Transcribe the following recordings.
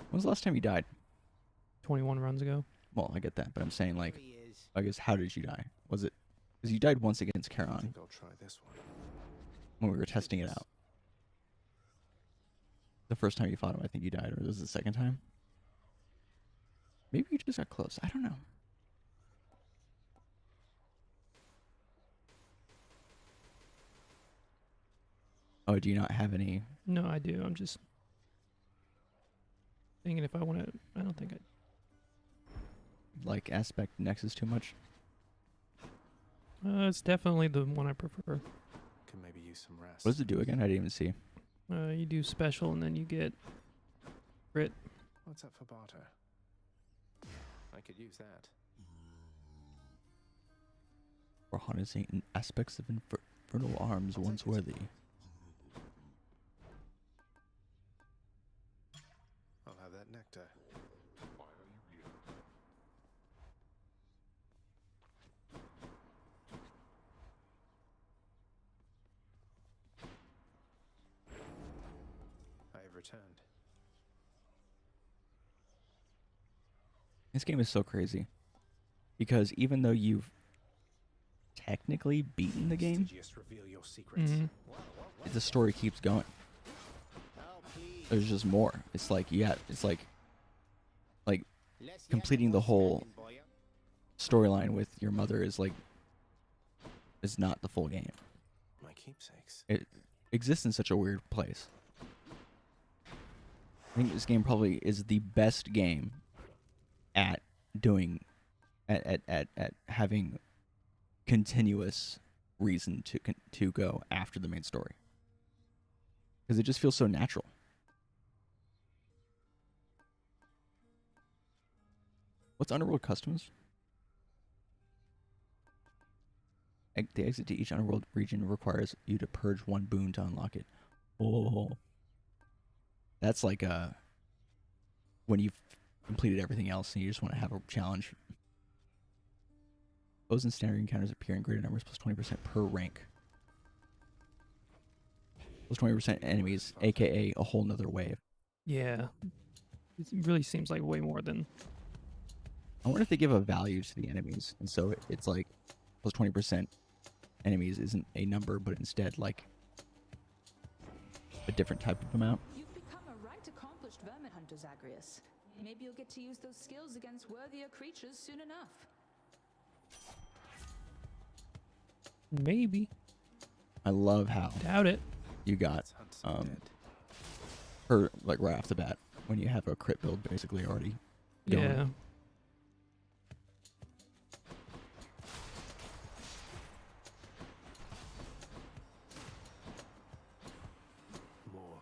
When was the last time you died? 21 runs ago. Well, I get that, but I'm saying, like, There he is. I guess, how did you die? Was it... Because you died once against I Charon think I'll try this one. when we were testing it out. The first time you fought him, I think you died, or was it the second time? Maybe you just got close. I don't know. Oh, do you not have any... No, I do. I'm just thinking if I want to. I don't think I. like aspect nexus too much? It's definitely the one I prefer. Can maybe use some rest. What does it do again? I didn't even see. You do special and then you get crit. What's up for barter? I could use that. For harnessing aspects of infernal arms I'll once take it. worthy. I'll have that nectar. I have returned. This game is so crazy. Because even though you've technically beaten the game, Just reveal your secrets. Mm-hmm. the story keeps going. Oh, please. There's just more. It's like, yeah, it's like Let's hear completing the more whole standing, boy. storyline with your mother is like, is not the full game. My keepsakes. It exists in such a weird place. I think this game probably is the best game at doing, at having continuous reason to go after the main story. Because it just feels so natural. What's Underworld Customs? The exit to each Underworld region requires you to purge one boon to unlock it. Oh. That's like when you've completed everything else and you just want to have a challenge. Foes and standard encounters appear in greater numbers, plus 20% per rank. Plus 20% enemies, aka a whole nother wave. Yeah. It really seems like way more than. I wonder if they give a value to the enemies, and so it's like plus 20% enemies isn't a number, but instead like a different type of amount. You've become a right accomplished vermin hunter, Zagreus. Maybe you'll get to use those skills against worthier creatures soon enough. Maybe. I love how Doubt it. you got Let's hunt some dead. her like right off the bat when you have a crit build basically already going. Yeah. More.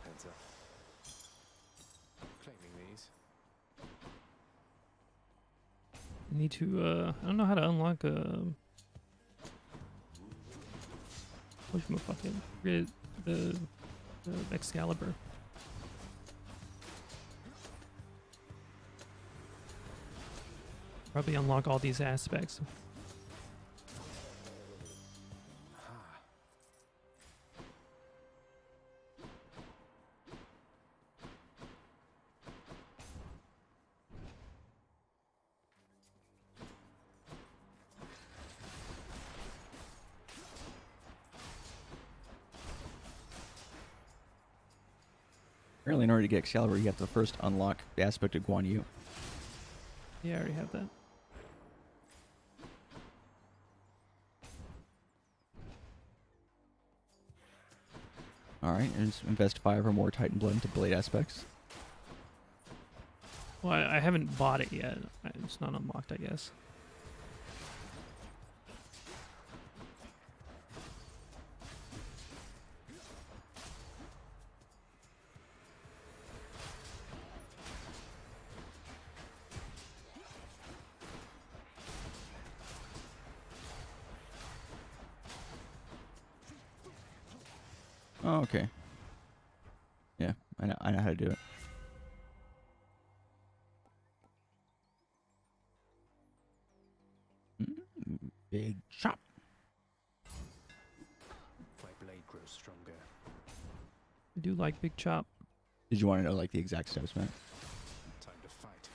Heads up. Claiming these. Need to. I don't know how to unlock whatchamacallit, the Excalibur. Probably unlock all these aspects. Aha. Apparently, in order to get Excalibur, you have to first unlock the aspect of Guan Yu. Yeah, I already have that. Alright, and just invest 5 or more Titan Blood into Blade aspects. Well, I haven't bought it yet. It's not unlocked, I guess. Oh, okay. Yeah, I know how to do it. Big chop. My blade grows stronger. I do like big chop. Did you want to know like the exact steps, man? Time to fight.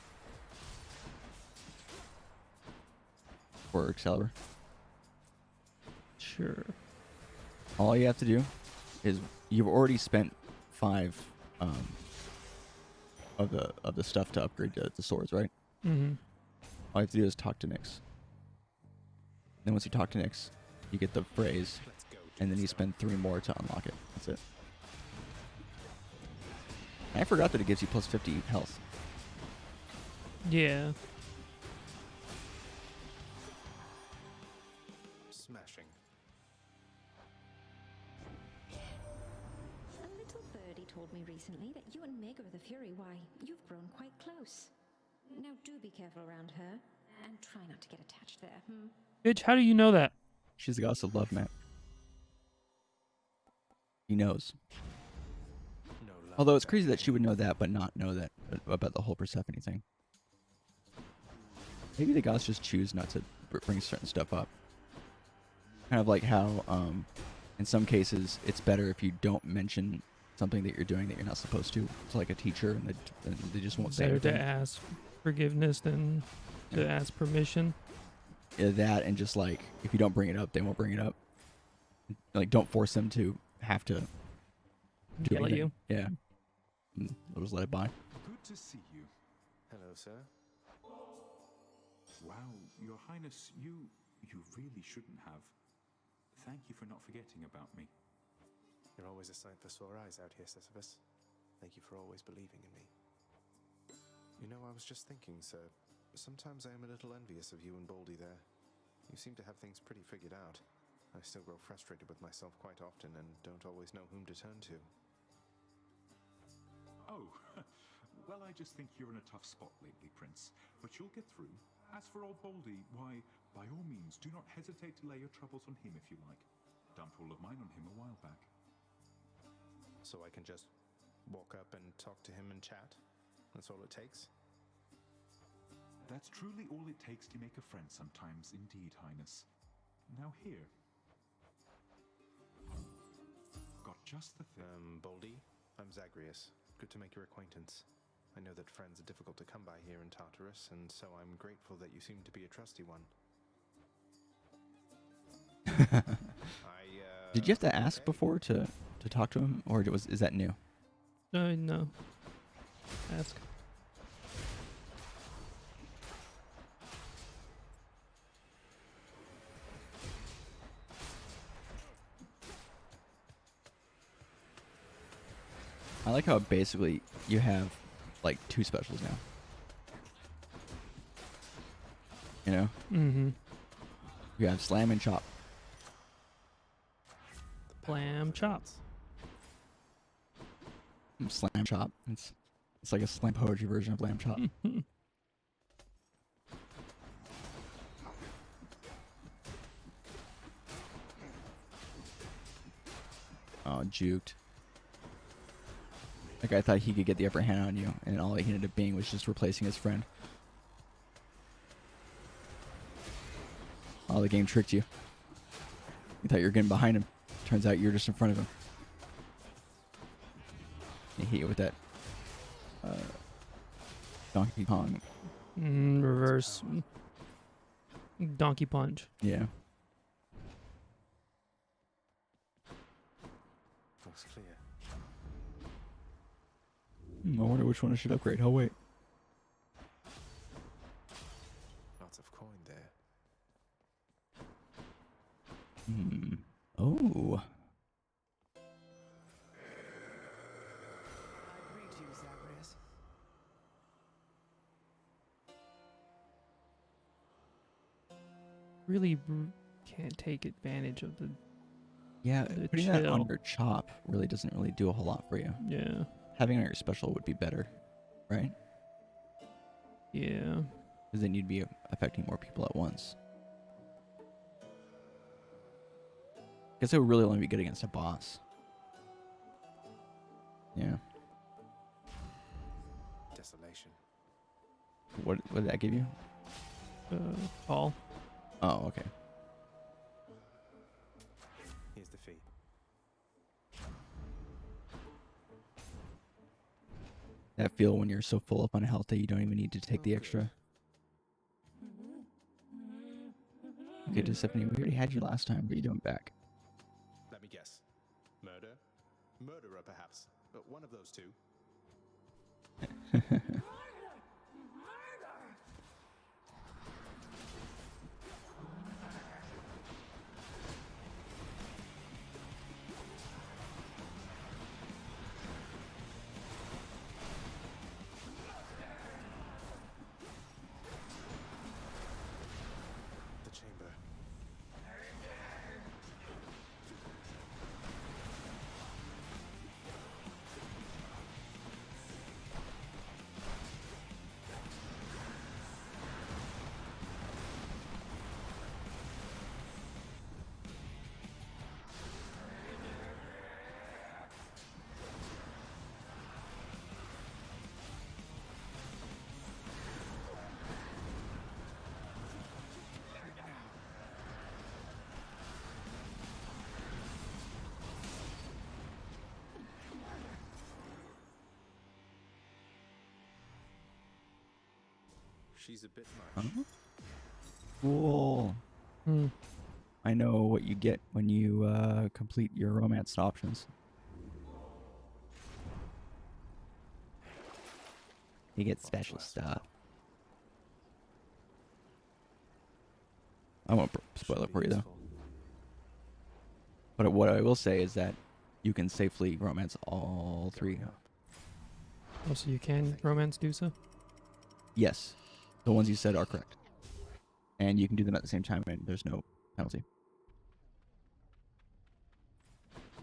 For Excalibur? Sure. All you have to do is you've already spent 5 of the stuff to upgrade the swords, right? Mm-hmm. All you have to do is talk to Nyx. Then once you talk to Nyx, you get the phrase, Let's go. and then you spend 3 more to unlock it. That's it. I forgot that it gives you plus 50 health. Yeah. Smashing. A little birdie told me recently that you and Meg are the Fury. Why, you've grown quite close. Now do be careful around her, and try not to get attached there, Bitch, how do you know that? She's the goddess of love, Matt. He knows. No love. Although it's crazy that she would know that, but not know that about the whole Persephone thing. Maybe the gods just choose not to bring certain stuff up. Kind of like how, in some cases, it's better if you don't mention something that you're doing that you're not supposed to. It's like a teacher, and they just won't say Better to anything. ask forgiveness than to ask permission. Yeah, that, and just like, if you don't bring it up, they won't bring it up. Like, don't force them to have to do Yell at anything. you. Yeah. They'll just let it by. Good to see you. Hello, sir. Wow, Your Highness, you really shouldn't have. Thank you for not forgetting about me. You're always a sight for sore eyes out here, Sisyphus. Thank you for always believing in me. You know, I was just thinking, sir. Sometimes I am a little envious of you and Baldy there. You seem to have things pretty figured out. I still grow frustrated with myself quite often and don't always know whom to turn to. Oh, well, I just think you're in a tough spot lately, Prince. But you'll get through. As for old Baldy, why, by all means, do not hesitate to lay your troubles on him if you like. Dumped all of mine on him a while back. So I can just walk up and talk to him and chat? That's all it takes? That's truly all it takes to make a friend sometimes, indeed, Highness. Now here. Got just the thing. Baldy, I'm Zagreus. Good to make your acquaintance. I know that friends are difficult to come by here in Tartarus, and so I'm grateful that you seem to be a trusty one. Did you have to ask before to talk to him, or is that new? No. Ask. I like how basically you have like 2 specials now. You know? Mm-hmm. You have slam and chop. Blam chop. Slam chop. It's like a slam poetry version of lamb chop. Oh, juked. Like I thought he could get the upper hand on you, and all he ended up being was just replacing his friend. Oh, the game tricked you. You thought you were getting behind him. Turns out you're just in front of him. You hit you with that Donkey Kong. Reverse donkey punch. Yeah. Looks clear. I wonder which one I should upgrade. Oh, wait. Lots of coin there. Oh. I greet you, Zagreus. Really can't take advantage of the. Yeah, The putting that on chill. your chop really doesn't really do a whole lot for you. Yeah. Having it on your special would be better, right? Yeah. Because then you'd be affecting more people at once. Guess it would really only be good against a boss. Yeah. Desolation. What did that give you? All. Oh, okay. that feel when you're so full up on health that you don't even need to take the extra. Okay, Tiffany, we already had you last time, but you're doing back. Let me guess. Murder? Murderer, perhaps. But one of those two. The chamber. She's a bit much. Huh? Cool. Hmm. I know what you get when you complete your romance options. You get special stuff. I won't spoil it for you though. But what I will say is that you can safely romance all three. Oh, so you can romance Dusa? Yes, the ones you said are correct. And you can do them at the same time and there's no penalty.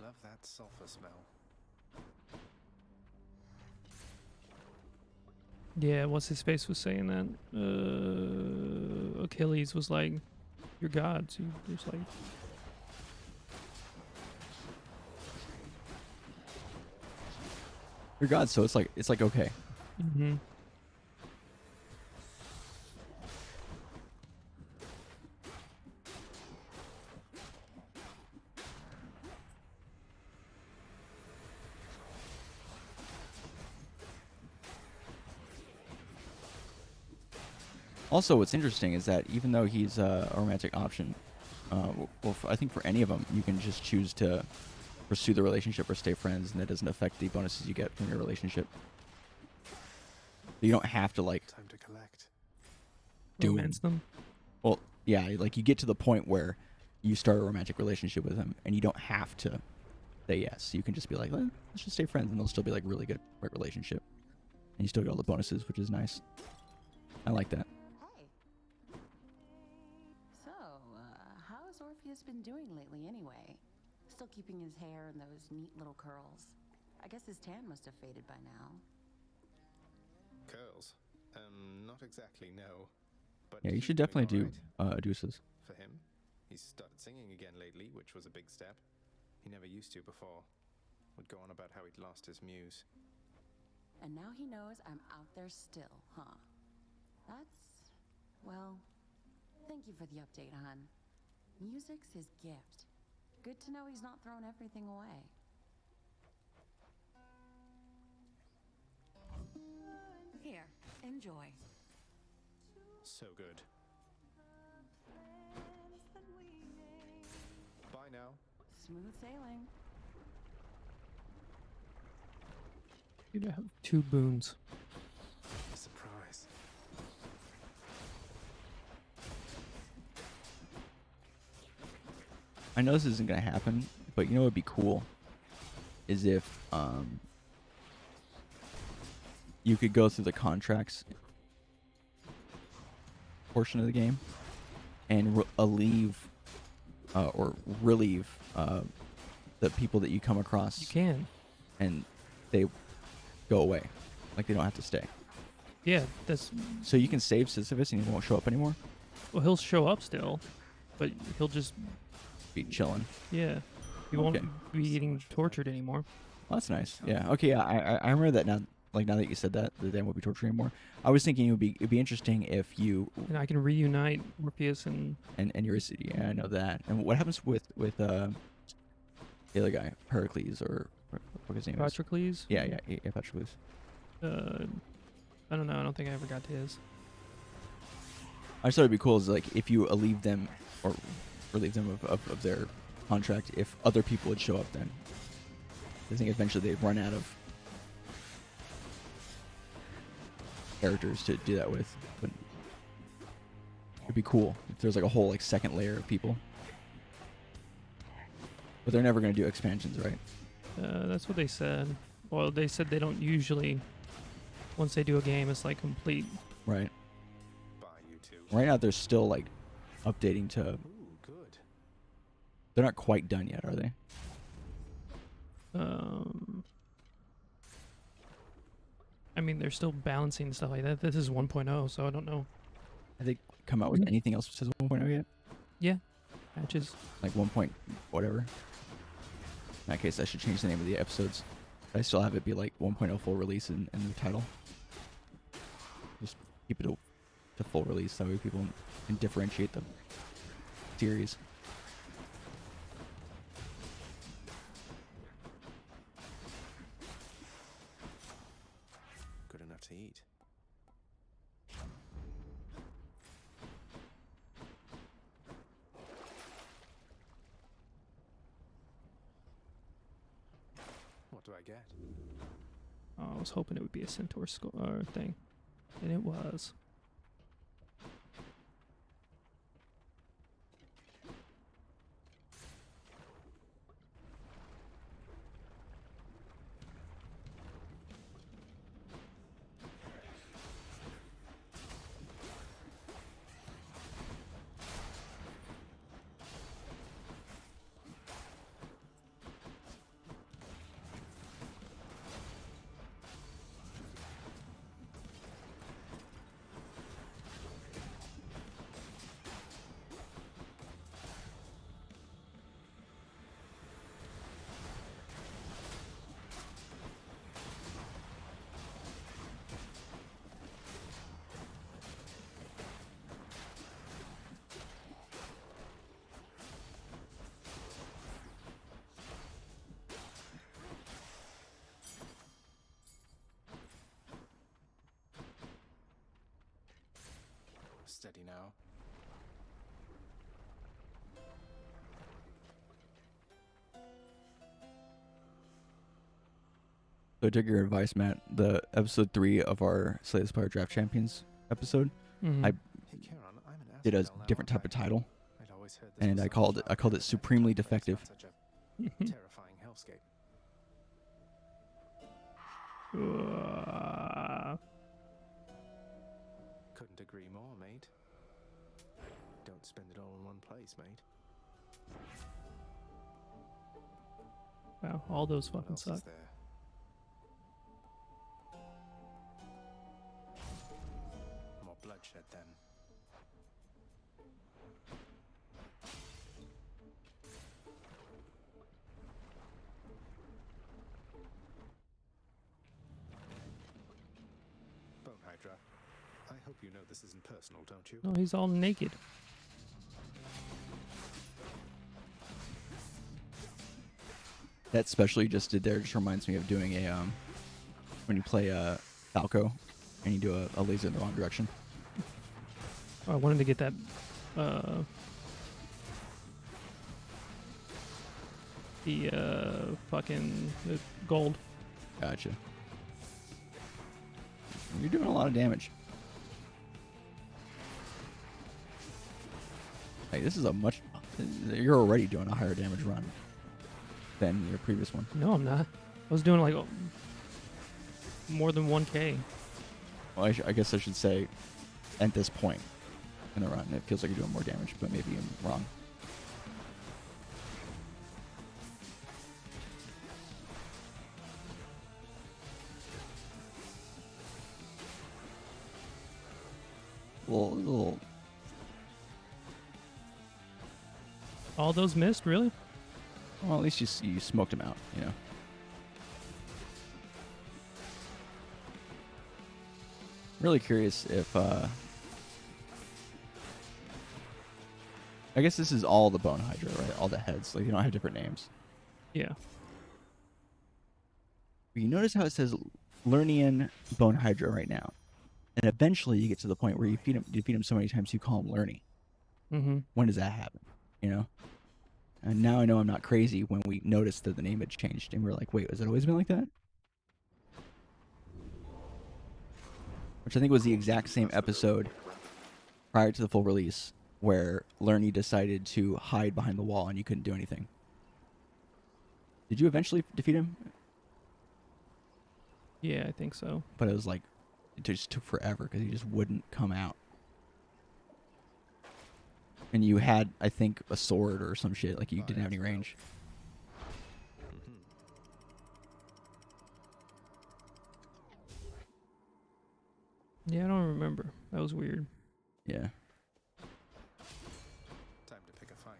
Love that sulfur smell. Yeah, what's his face was saying that? Achilles was like, "You're gods." He was like, You're God, so it's like okay. mm-hmm. Also, what's interesting is that even though he's a romantic option, I think for any of them, you can just choose to pursue the relationship or stay friends, and that doesn't affect the bonuses you get from your relationship. You don't have to like Time to collect. do romance them. Well, yeah, like you get to the point where you start a romantic relationship with him, and you don't have to say yes. You can just be like, let's just stay friends, and they'll still be like really good, great relationship, and you still get all the bonuses, which is nice. I like that. Hey. So, how's Orpheus been doing lately anyway? Still keeping his hair in those neat little curls. I guess his tan must have faded by now. Curls? Not exactly, no. But Yeah, you he's should doing definitely do alright. Adeuces. For him, he's started singing again lately, which was a big step. He never used to before. Would go on about how he'd lost his muse. And now he knows I'm out there still, huh? Well, thank you for the update, hon. Music's his gift. Good to know he's not thrown everything away. Here, enjoy. So good. Bye now. Smooth sailing. You'd have 2 boons. Surprise. I know this isn't gonna happen, but you know what would be cool is if you could go through the contracts portion of the game and relieve the people that you come across. You can. And they go away, like they don't have to stay. Yeah, that's. So you can save Sisyphus and he won't show up anymore. Well, he'll show up still, but he'll just. Be chilling. Yeah. He Okay. won't be getting tortured anymore. Well, that's nice. Yeah. Okay. Yeah. I remember that now. Like now that you said that they won't be tortured anymore. I was thinking it'd be interesting if you And I can reunite Orpheus and. and Eurydice. Yeah, I know that. And what happens with the other guy, Pericles or what his name is? Patrocles? Yeah, Patroclus. I don't know. I don't think I ever got to his. I just thought it'd be cool is like if you relieve them or relieve them of their contract, if other people would show up then. I think eventually they'd run out of characters to do that with. But it'd be cool if there's like a whole like second layer of people. But they're never going to do expansions, right? That's what they said. Well, they said they don't usually, once they do a game, it's like complete. Right. Bye, you two. Right now they're still like updating to. Ooh, good. They're not quite done yet, are they? I mean, they're still balancing stuff like that. This is 1.0, so I don't know. Have they come out with anything else besides 1.0 yet? Yeah, patches. Like 1 point whatever. In that case, I should change the name of the episodes. I still have it be like 1.0 full release in the title. Just keep it to full release. That way people can differentiate the series. Good enough to eat. What do I get? Oh, I was hoping it would be a centaur thing, and it was. Steady now. So I took your advice, Matt. The episode 3 of our Slay the Spire Draft Champions episode, Mhm. I Hey, Kieran, I'm an did a Asphodel now, different type of aren't I? title, I'd always heard this and was I some called it far supremely better defective. such a terrifying hellscape. Couldn't agree more, mate. Don't spend it all in one place, mate. Wow, all those What fucking else suck. is there? More bloodshed then. Bone Hydra, I hope you know this isn't personal, don't you? No, he's all naked. That special you just did there just reminds me of doing a when you play Falco and you do a laser in the wrong direction. Oh, I wanted to get that. Fucking the gold. Gotcha. You're doing a lot of damage. Hey, this is a much. You're already doing a higher damage run than your previous one. No, I'm not. I was doing like more than 1K. Well, I guess I should say at this point in the run, it feels like you're doing more damage, but maybe I'm wrong. Little. All those missed, really? Well, at least you smoked him out, you know. Really curious if I guess this is all the Bone Hydra, right? All the heads. Like, you don't have different names. Yeah. But you notice how it says Lernian Bone Hydra right now, and eventually you get to the point where you defeat him so many times you call him Lerny. Mm-hmm. When does that happen? You know. And now I know I'm not crazy when we noticed that the name had changed, and we're like, wait, has it always been like that? Which I think was the exact same episode prior to the full release where Lerny decided to hide behind the wall and you couldn't do anything. Did you eventually defeat him? Yeah, I think so. But it was like, it just took forever because he just wouldn't come out. And you had, I think, a sword or some shit, like you didn't have any range. Yeah, I don't remember. That was weird. Yeah. Time to pick a fight.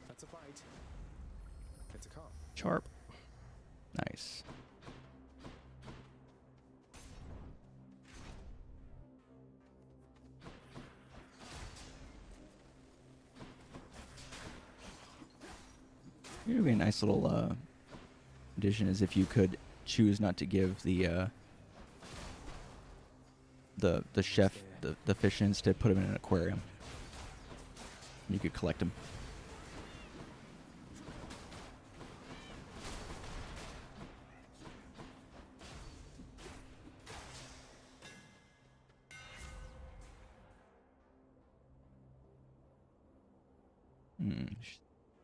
That's a fight. It's a call. Sharp. Nice. It would be a nice little addition, is if you could choose not to give the chef the fish instead, put them in an aquarium. You could collect them.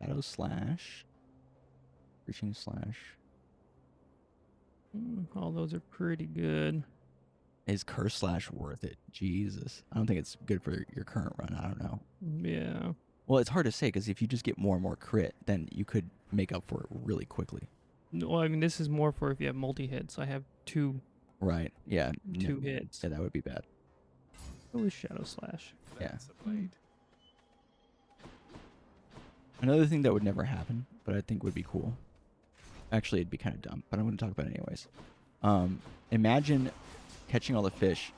Shadow slash. Reaching slash. All those are pretty good. Is curse slash worth it? Jesus. I don't think it's good for your current run. I don't know. Yeah. Well, it's hard to say because if you just get more and more crit, then you could make up for it really quickly. Well, I mean, this is more for if you have multi-hits. I have two Right. Yeah. two hits. Yeah, that would be bad. It was Shadow Slash. Yeah. That's a blade. Another thing that would never happen, but I think would be cool. Actually, it'd be kind of dumb, but I'm going to talk about it anyways. Imagine catching all the fish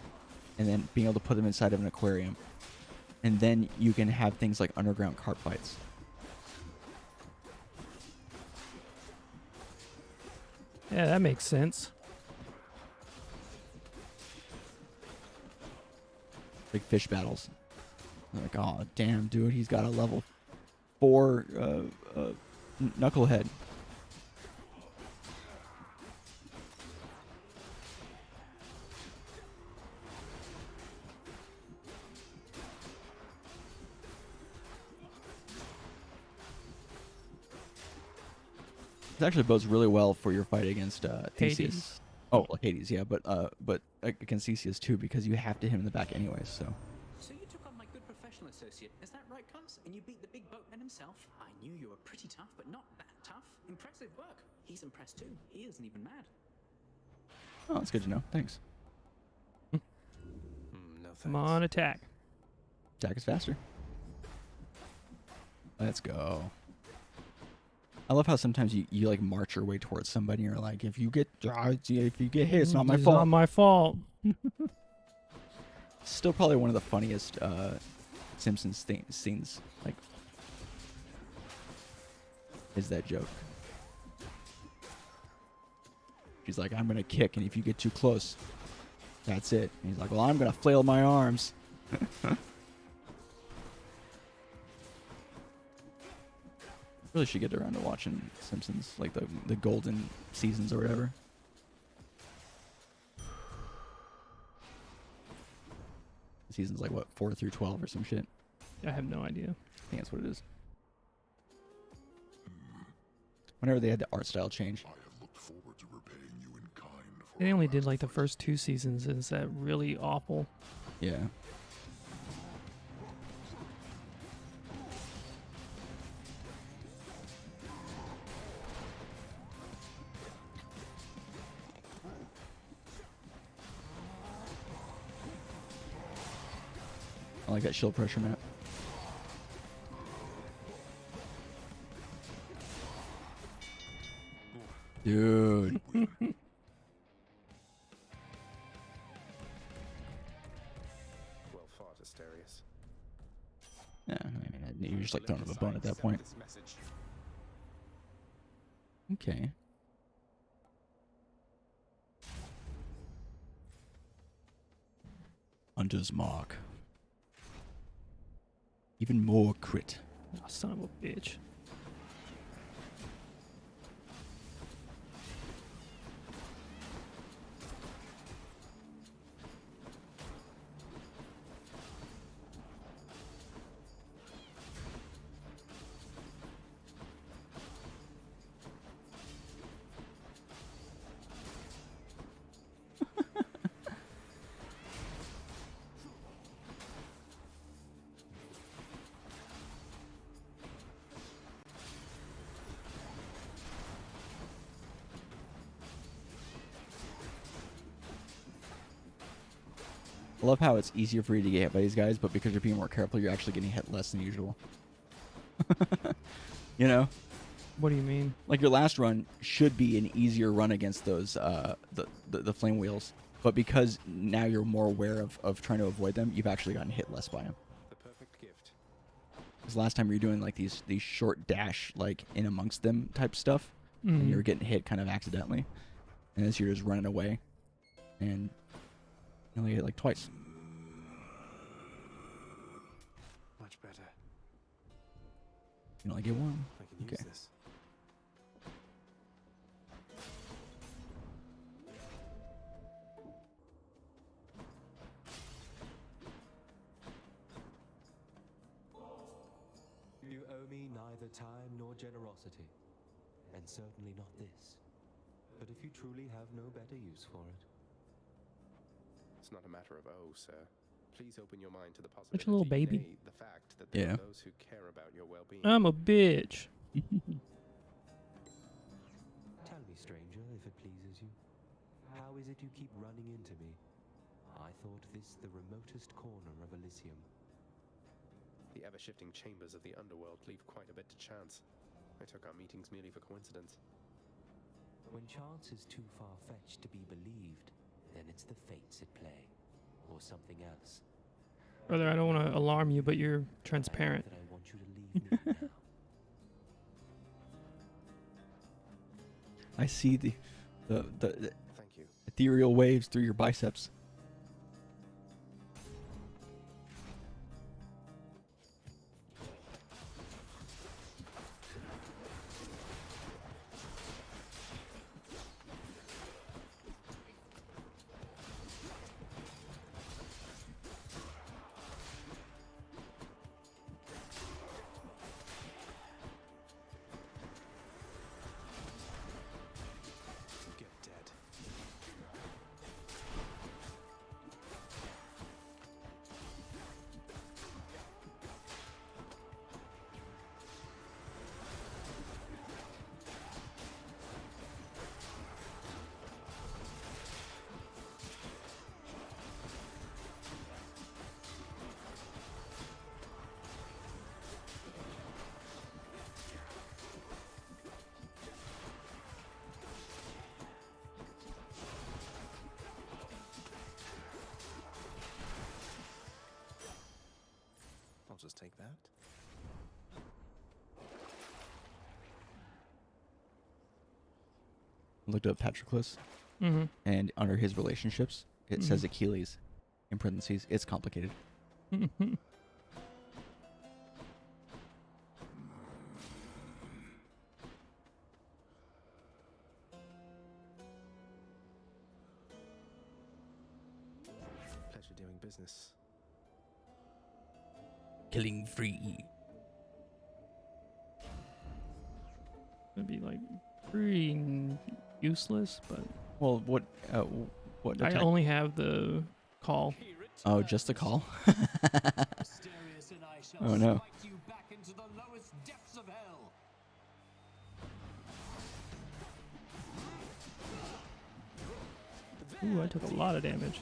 and then being able to put them inside of an aquarium. And then you can have things like underground carp fights. Yeah, that makes sense. Like fish battles. Like, oh, damn, dude, he's got a level 4 knucklehead. It actually bodes really well for your fight against Theseus. Hades. Oh, well, Hades, yeah, but against Theseus too, because you have to hit him in the back anyways. So So you took on my good professional associate, is that right, Cuz? And you beat the big boatman himself? I knew you were pretty tough, but not that tough. Impressive work. He's impressed too. He isn't even mad. oh, that's good to know. Thanks. No thanks. Come on, attack. Jack is faster. Let's go. I love how sometimes you like march your way towards somebody and you're like, if you get hit, it's not my It's fault. not my fault. Still probably one of the funniest Simpsons scenes. Like, is that joke? She's like, I'm gonna kick, and if you get too close, that's it. And he's like, well, I'm gonna flail my arms. Really should get around to watching Simpsons, like the golden seasons or whatever. Seasons like what, 4 through 12 or some shit. I have no idea. I think that's what it is. Whenever they had the art style change. They only did like the first 2 seasons. Is that really awful? Yeah. I like that shield pressure map. Dude. You're just like throwing him a bone at that point. Okay. Hunter's Mark. Even more crit. Oh, son of a bitch. I love how it's easier for you to get hit by these guys, but because you're being more careful, you're actually getting hit less than usual. You know? What do you mean? Like your last run should be an easier run against those the flame wheels, but because now you're more aware of trying to avoid them, you've actually gotten hit less by them. The perfect gift. Because last time you were doing like these short dash like in amongst them type stuff, and you were getting hit kind of accidentally, and this you're just running away, and you only hit like twice. Much better. You only get one. I can use this. You owe me neither time nor generosity, and certainly not this. But if you truly have no better use for it. It's not a matter of sir. Please open your mind to the possibility. Such a little baby. Nay, the fact that there are those who care about your well-being. I'm a bitch. Tell me, stranger, if it pleases you, how is it you keep running into me? I thought this the remotest corner of Elysium. The ever-shifting chambers of the Underworld leave quite a bit to chance. I took our meetings merely for coincidence. When chance is too far-fetched to be believed, then it's the fates at play, or something else. Brother, I don't want to alarm you, but you're transparent. That I want you to leave me now. I see the Thank you. ethereal waves through your biceps. Get dead. I'll just take that. Looked up Patroclus, Mm-hmm. and under his relationships, it says Achilles, in parentheses. It's complicated. Pleasure doing business. Killing free. It'd be like pretty useless, but Well, what? What? I only have the call. Oh, just the call. Mysterious, and I shall Oh, no. smite you back into the lowest depths of hell. Ooh, I took a lot of damage.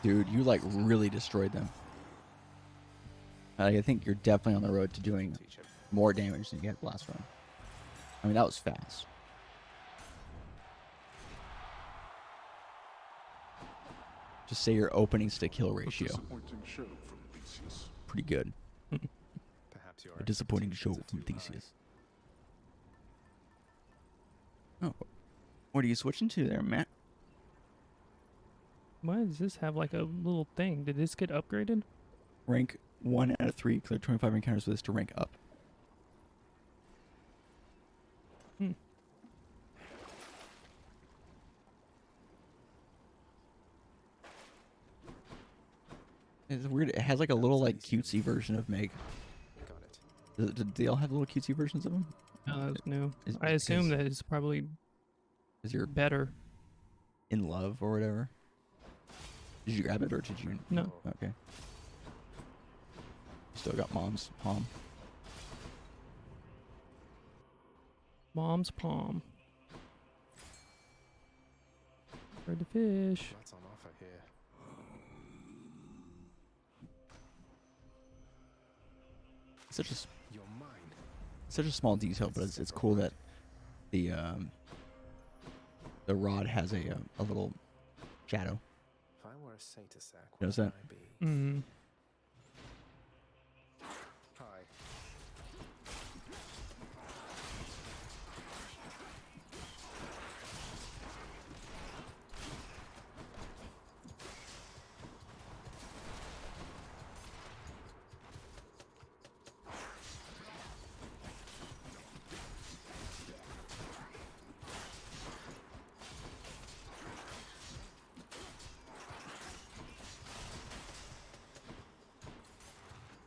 Dude, you like really destroyed them. I think you're definitely on the road to doing more damage than you get last run. I mean, that was fast. Just say your openings to kill ratio. Disappointing show from Theseus. Pretty good. Perhaps your A disappointing show expectations from are too high. Theseus. Oh, what are you switching to there, Matt? Why does this have like a little thing? Did this get upgraded? Rank 1 out of 3. Clear 25 encounters with this to rank up. Hmm. It's weird. It has like a little like cutesy version of Meg. Got it. Did they all have little cutesy versions of them? No, that's new. Is- I assume is- that it's probably Is you're better. in love or whatever? Did you grab it or did you? No. Okay. Still got mom's palm. Mom's palm. Where'd the fish? That's on offer here. Such a You're mine. such a small detail, but it's cool that the rod has a little shadow. If I were a satyr sack, Notice what would that? I be? Mm. Hi.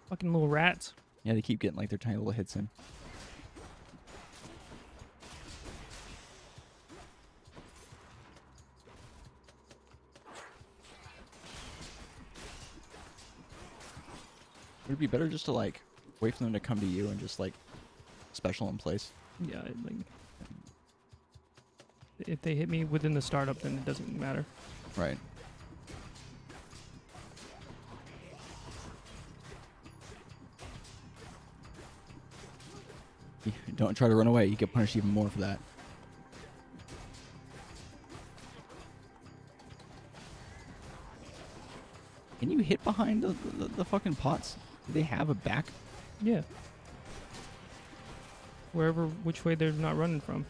Fucking little rats. Yeah, they keep getting like their tiny little hits in. Would it be better just to like wait for them to come to you and just like special in place? Yeah, like if they hit me within the startup, then it doesn't matter. Right. Don't try to run away. You get punished even more for that. Can you hit behind the fucking pots? Do they have a back? Yeah. Which way they're not running from.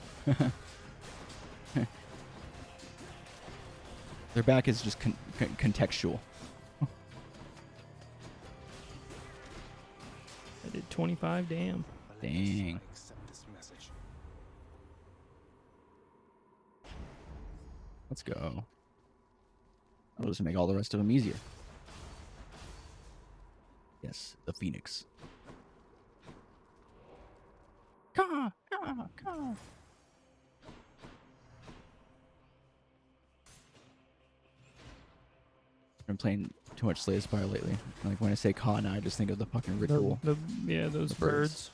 Their back is just contextual. I did 25, damn. Dang. I accept this message. Let's go. I'll just make all the rest of them easier. Yes, the Phoenix. Ka, ka, ka. I've been playing too much Slay the Spire lately. Like when I say Ka now, I just think of the fucking ritual. Yeah, those The birds. birds.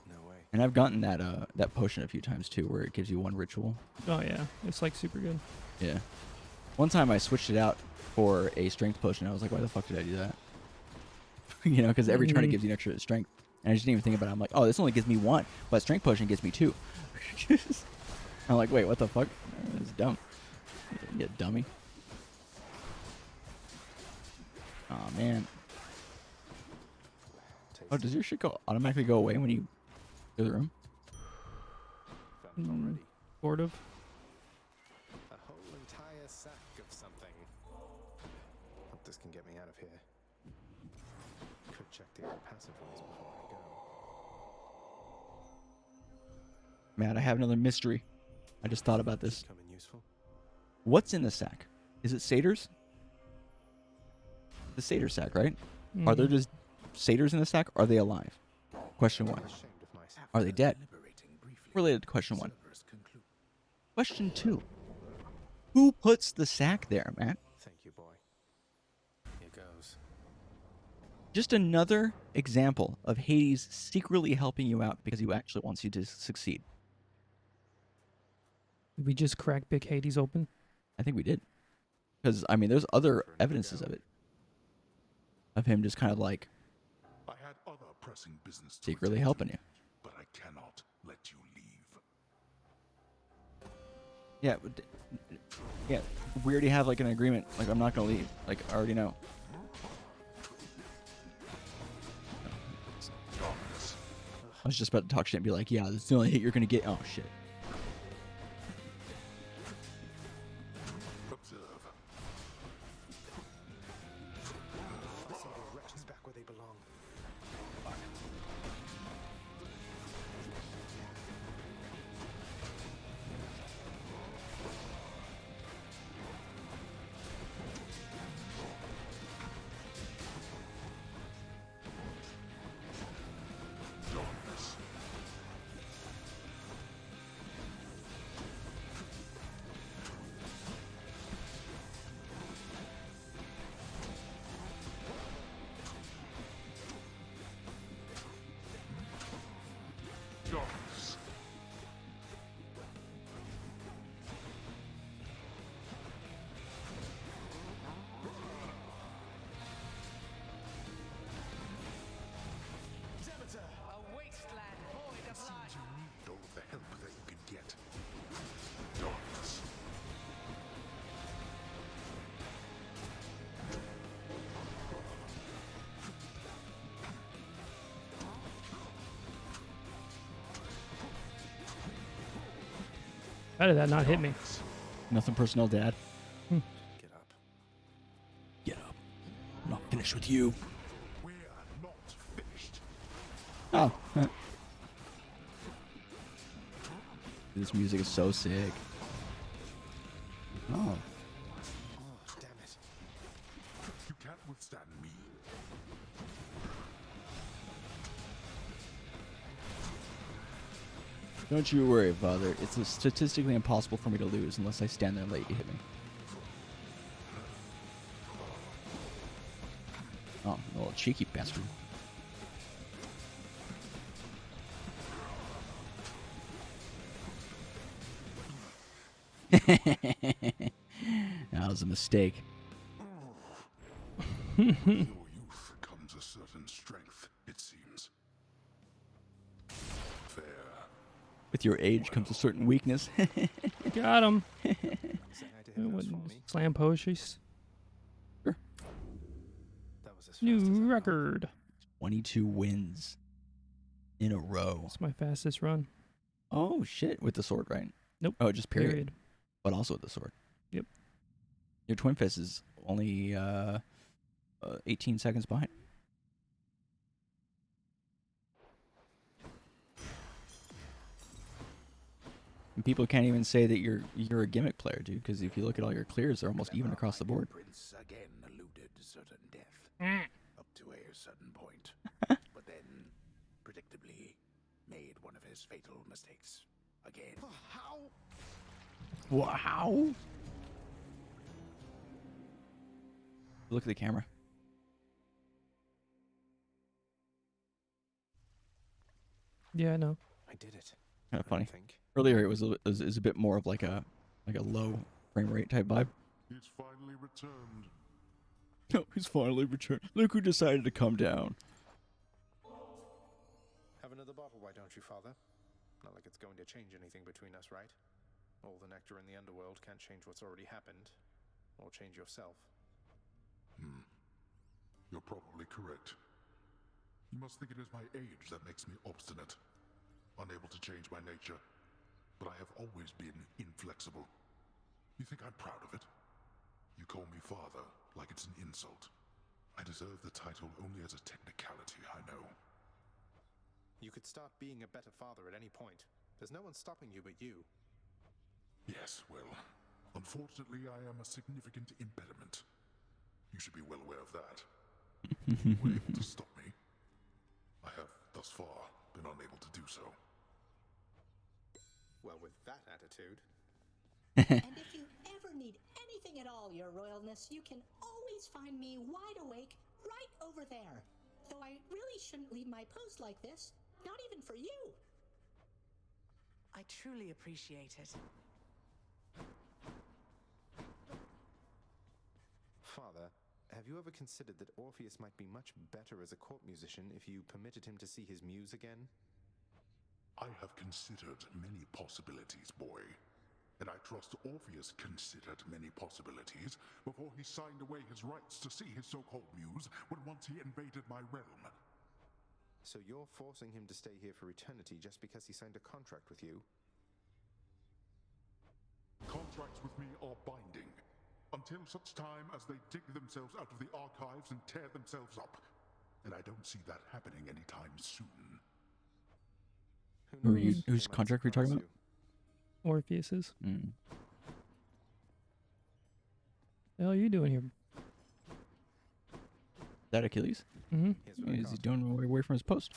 No way. And I've gotten that potion a few times too, where it gives you one ritual. Oh yeah, it's like super good. Yeah. One time I switched it out for a strength potion. I was like, why the fuck did I do that? You know, because every turn it gives you an extra strength. And I just didn't even think about it. I'm like, oh, this only gives me one, but strength potion gives me two. I'm like, wait, what the fuck? It's dumb. You dummy. Oh man. Oh, does your shit automatically go away when you go to the room? Found already. Sort of. A whole entire sack of something. Hope this can get me out of here. Could check the other passageways before I go. Man, I have another mystery. I just thought about this. Coming useful. What's in the sack? Is it satyrs? The satyr sack, right? Are there just satyrs in the sack? Are they alive? Question one. Ashamed of myself. Are they dead? Related to question one. Question two. Who puts the sack there, Matt? Thank you, boy. Here goes. Just another example of Hades secretly helping you out because he actually wants you to succeed. Did we just crack Big Hades open? I think we did. Because I mean, there's other evidences of it, of him just kind of like I had other pressing business to secretly attend helping to, you. but I cannot let you leave. Yeah, yeah. We already have like an agreement. Like, I'm not gonna leave. Like, I already know. I was just about to talk shit and be like, yeah, this is the only hit you're gonna get. Oh shit. Observe. Listen, those wretches back where they belong. Darkness. A wasteland void of life. You need all the help that you can get. Darkness. How did that not hit me? Nothing personal, Dad. Get up. Get up. I'm not finished with you. We're not finished. Oh. This music is so sick. Oh. Oh, damn it. You can't withstand me. Don't you worry, Father. It's statistically impossible for me to lose unless I stand there and let you hit me. Oh, a little cheeky bastard. That was a mistake. With your youth comes a certain strength, it seems. Fair. With your age comes a certain weakness. Got him. Say hi to him for me. Slam poetries. That was as fast as I New thought. record. 22 wins in a row. It's my fastest run. Oh, shit. With the sword, right? Nope. Oh, just period. Period. But also with the sword. Yep. Your twin fist is only 18 seconds behind. And people can't even say that you're a gimmick player, dude, because if you look at all your clears, they're almost even across the board. Prince again eluded certain death up to a certain point, but then, predictably, made one of his fatal mistakes again. How? Wow. Look at the camera. Yeah, I know. I did it. Kind of funny. I think. Earlier, it was a bit more of like a low frame rate type vibe. He's finally returned. No, he's finally returned. Look who decided to come down. Have another bottle, why don't you, Father? Not like it's going to change anything between us, right? All the nectar in the Underworld can't change what's already happened, or change yourself. You're probably correct. You must think it is my age that makes me obstinate, unable to change my nature. But I have always been inflexible. You think I'm proud of it? You call me father like it's an insult. I deserve the title only as a technicality, I know. You could start being a better father at any point. There's no one stopping you but you. Yes, well, unfortunately I am a significant impediment. You should be well aware of that. You were able to stop me. I have, thus far, been unable to do so. Well, with that attitude. And if you ever need anything at all, Your Royalness, you can always find me wide awake right over there. Though I really shouldn't leave my post like this, not even for you. I truly appreciate it. Have you ever considered that Orpheus might be much better as a court musician if you permitted him to see his muse again? I have considered many possibilities, boy. And I trust Orpheus considered many possibilities before he signed away his rights to see his so-called muse when once he invaded my realm. So you're forcing him to stay here for eternity just because he signed a contract with you? Contracts with me are binding, until such time as they dig themselves out of the archives and tear themselves up. And I don't see that happening anytime soon. Whose contract are you talking about? Orpheus's. Mm. The hell are you doing here? That Achilles? Mm-hmm. Is he doing away from his post?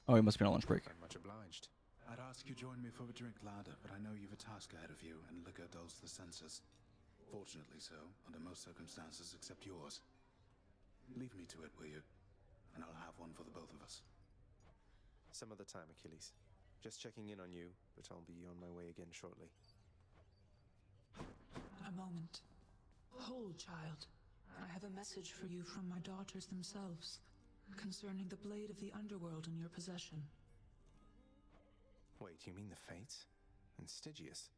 Oh, he must be on lunch break. I'm much obliged. I'd ask you join me for a drink, lad, but I know you've a task ahead of you, and liquor dulls the senses. Fortunately so, under most circumstances except yours. Leave me to it, will you? And I'll have one for the both of us. Some other time, Achilles. Just checking in on you, but I'll be on my way again shortly. A moment. Hold, child. I have a message for you from my daughters themselves, concerning the blade of the Underworld in your possession. Wait, you mean the Fates? And Stygius?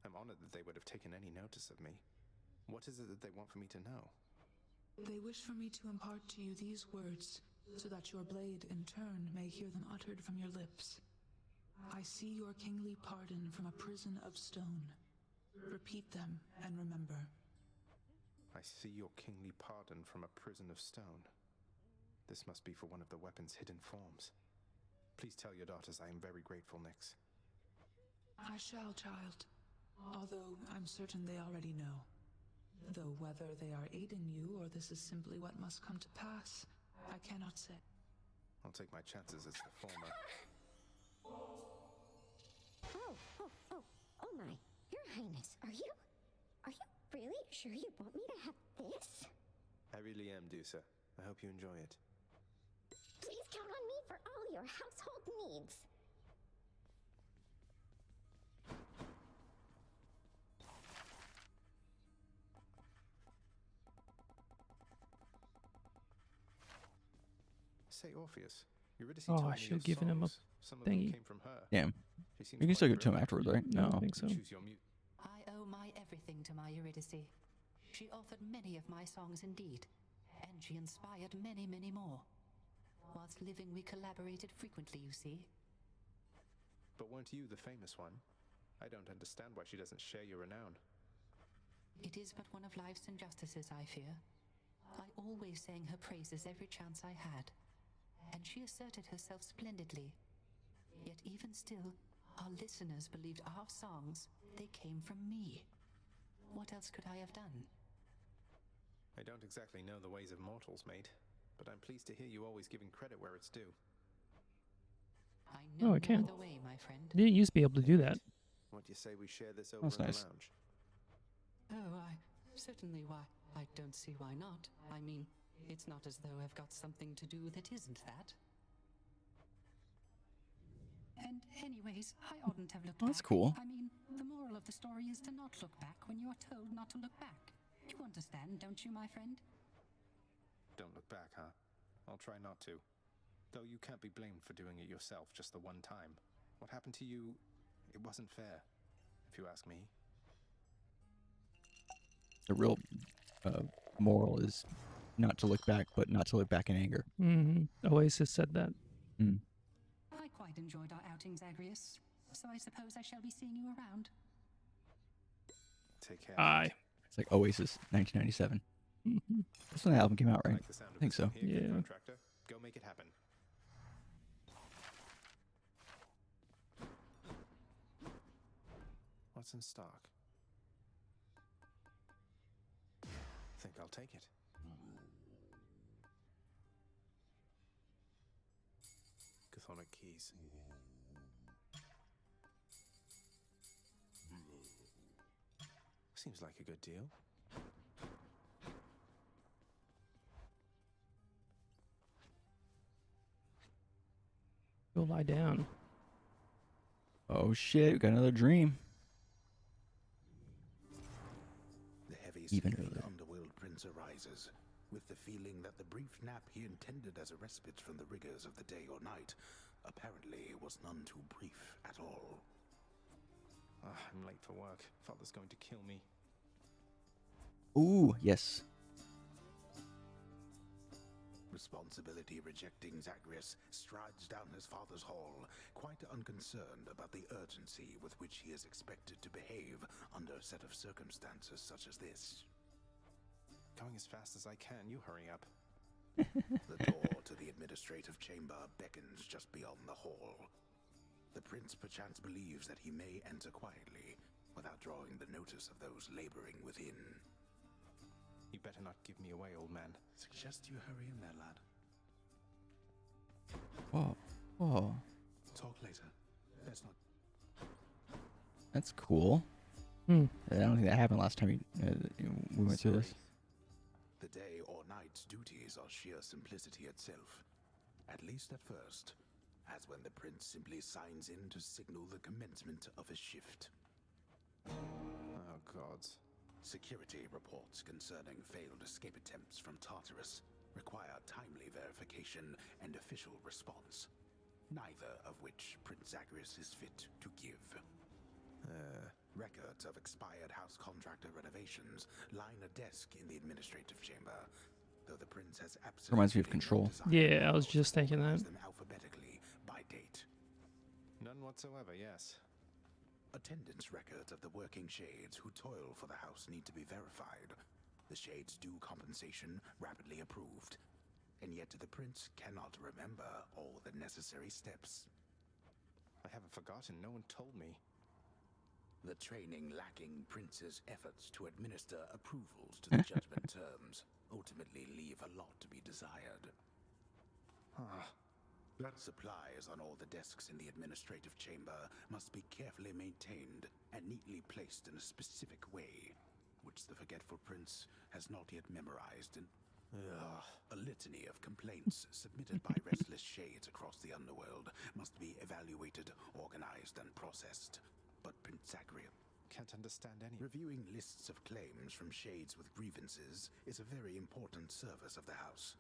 I'm honored that they would have taken any notice of me. What is it that they want for me to know? They wish for me to impart to you these words, so that your blade, in turn, may hear them uttered from your lips. I see your kingly pardon from a prison of stone. Repeat them, and remember. I see your kingly pardon from a prison of stone. This must be for one of the weapon's hidden forms. Please tell your daughters I am very grateful, Nyx. I shall, child. Although I'm certain they already know. Though whether they are aiding you or this is simply what must come to pass, I cannot say. I'll take my chances as the former. Oh my. Your Highness, are you really sure you want me to have this? I really am, Dusa. I hope you enjoy it. Please count on me for all your household needs. Say, Orpheus, Eurydice Oh, told I me should your have given him a songs, some of them thingy. came from her. Damn. She seems You can still quite give it to him brilliant. afterwards, right? I No. don't think so. Choose your mute. I owe my everything to my Eurydice. She authored many of my songs indeed, and she inspired many, many more. Whilst living, we collaborated frequently, you see. But weren't you the famous one? I don't understand why she doesn't share your renown. It is but one of life's injustices, I fear. I always sang her praises every chance I had, and she asserted herself splendidly. Yet even still, our listeners believed our songs, they came from me. What else could I have done? I don't exactly know the ways of mortals, mate, but I'm pleased to hear you always giving credit where it's due. I know Oh, I no can. other way, my friend. I didn't used to be able to do that. What do you say we share this over That's in nice. the lounge? Oh, certainly why. I don't see why not. I mean, it's not as though I've got something to do that isn't that. And anyways, I oughtn't have looked That's back. cool. I mean, the moral of the story is to not look back when you are told not to look back. You understand, don't you, my friend? Don't look back, huh? I'll try not to. Though you can't be blamed for doing it yourself just the one time. What happened to you, it wasn't fair, if you ask me. The real moral is not to look back, but not to look back in anger. Mm-hmm. Oasis said that. Mm. I quite enjoyed our outings, Agrius. So I suppose I shall be seeing you around. Take care. Aye. It's like Oasis, 1997. Mm-hmm. That's when the album came out, right? Like the sound of I think this so. one here, good Yeah. contractor. Go make it happen. What's in stock? Think I'll take it. Chthonic keys. Seems like a good deal. Go lie down. Oh shit, we got another dream. The heavy Even sleeping earlier. Underworld prince prince arises, with the feeling that the brief nap he intended as a respite from the rigors of the day or night apparently was none too brief at all. I'm late for work. Father's going to kill me. Ooh, yes. Responsibility-rejecting Zagreus strides down his father's hall, quite unconcerned about the urgency with which he is expected to behave under a set of circumstances such as this. Going as fast as I can. You hurry up. The door to the administrative chamber beckons just beyond the hall. The prince perchance believes that he may enter quietly, without drawing the notice of those laboring within. You better not give me away, old man. Suggest you hurry in there, lad. Whoa. Whoa. Talk later. Let's not. That's cool. I don't think that happened last time we went through this. The day or night's duties are sheer simplicity itself, at least at first, as when the prince simply signs in to signal the commencement of a shift. Oh, gods. Security reports concerning failed escape attempts from Tartarus require timely verification and official response, neither of which Prince Zagreus is fit to give. Records of expired house contractor renovations line a desk in the administrative chamber, though the prince has absolutely Reminds me of Control. Yeah, I was just thinking that. them alphabetically by date. None whatsoever, yes. Attendance records of the working shades who toil for the house need to be verified. The shades' due compensation rapidly approved, and yet the prince cannot remember all the necessary steps. I haven't forgotten. No one told me. The training lacking prince's efforts to administer approvals to the judgment terms ultimately leave a lot to be desired. Supplies on all the desks in the administrative chamber must be carefully maintained and neatly placed in a specific way, which the forgetful prince has not yet memorized. A litany of complaints submitted by restless shades across the Underworld must be evaluated, organized, and processed. But Prince Zagreus can't understand any. Reviewing lists of claims from shades with grievances is a very important service of the house.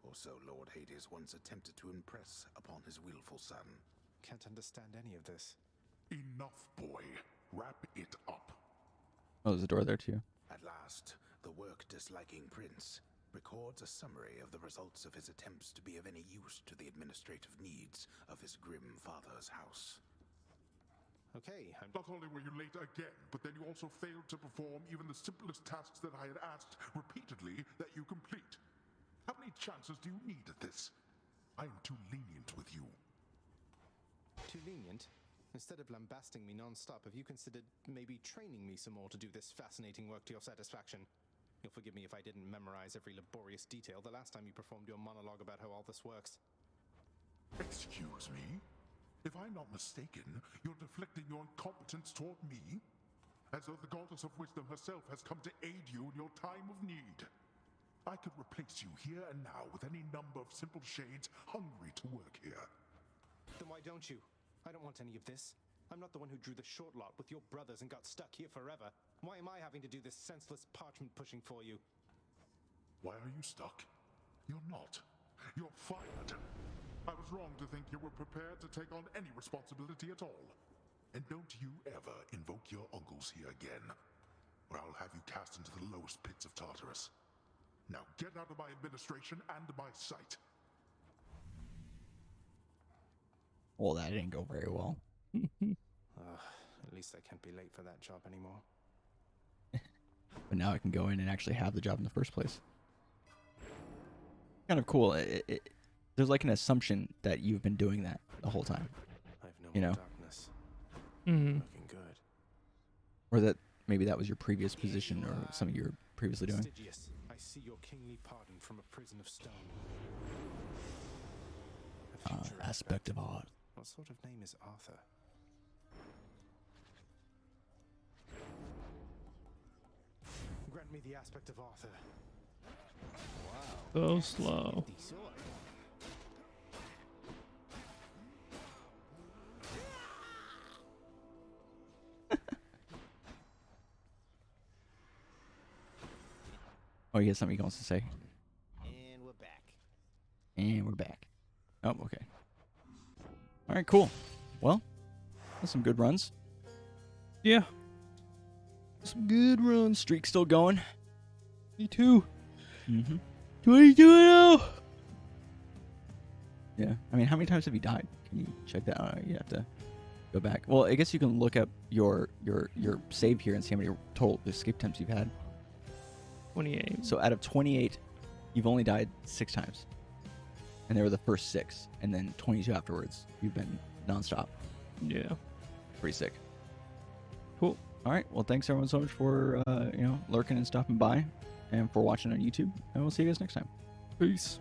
Or so Lord Hades once attempted to impress upon his willful son. Can't understand any of this. Enough, boy. Wrap it up. Oh, there's a door there too. At last, the work-disliking prince records a summary of the results of his attempts to be of any use to the administrative needs of his grim father's house. Okay, Not only were you late again, but then you also failed to perform even the simplest tasks that I had asked repeatedly that you complete. How many chances do you need at this? I am too lenient with you. Too lenient? Instead of lambasting me non-stop, have you considered maybe training me some more to do this fascinating work to your satisfaction? You'll forgive me if I didn't memorize every laborious detail the last time you performed your monologue about how all this works. Excuse me? If I'm not mistaken, you're deflecting your incompetence toward me? As though the goddess of wisdom herself has come to aid you in your time of need. I could replace you here and now with any number of simple shades hungry to work here. Then why don't you? I don't want any of this. I'm not the one who drew the short lot with your brothers and got stuck here forever. Why am I having to do this senseless parchment pushing for you? Why are you stuck? You're not. You're fired. I was wrong to think you were prepared to take on any responsibility at all. And don't you ever invoke your uncles here again, or I'll have you cast into the lowest pits of Tartarus. Now get out of my administration and my sight. Well, that didn't go very well. At least I can't be late for that job anymore. But now I can go in and actually have the job in the first place. Kind of cool. There's like an assumption that you've been doing that the whole time. I have no You know? darkness. Mm-hmm. Looking good. Or that maybe that was your previous position or something you were previously doing. Stygius, I see your kingly pardon from a prison of stone. A future Aspect of art. What sort of name is Arthur? Grant me the aspect of Arthur. Wow. Go slow. Oh, he has something he wants to say. And we're back. And we're back. Oh, okay. All right, cool. Well, that's some good runs. Yeah. Some good runs. Streak still going. Me too. Mm-hmm. 22-0. Yeah. I mean, how many times have you died? Can you check that out? You have to go back. Well, I guess you can look up your save here and see how many total escape attempts you've had. 28. So out of 28, you've only died 6 times. And they were the first 6. And then 22 afterwards. You've been nonstop. Yeah. Pretty sick. Cool. All right. Well, thanks everyone so much for lurking and stopping by, and for watching on YouTube. And we'll see you guys next time. Peace.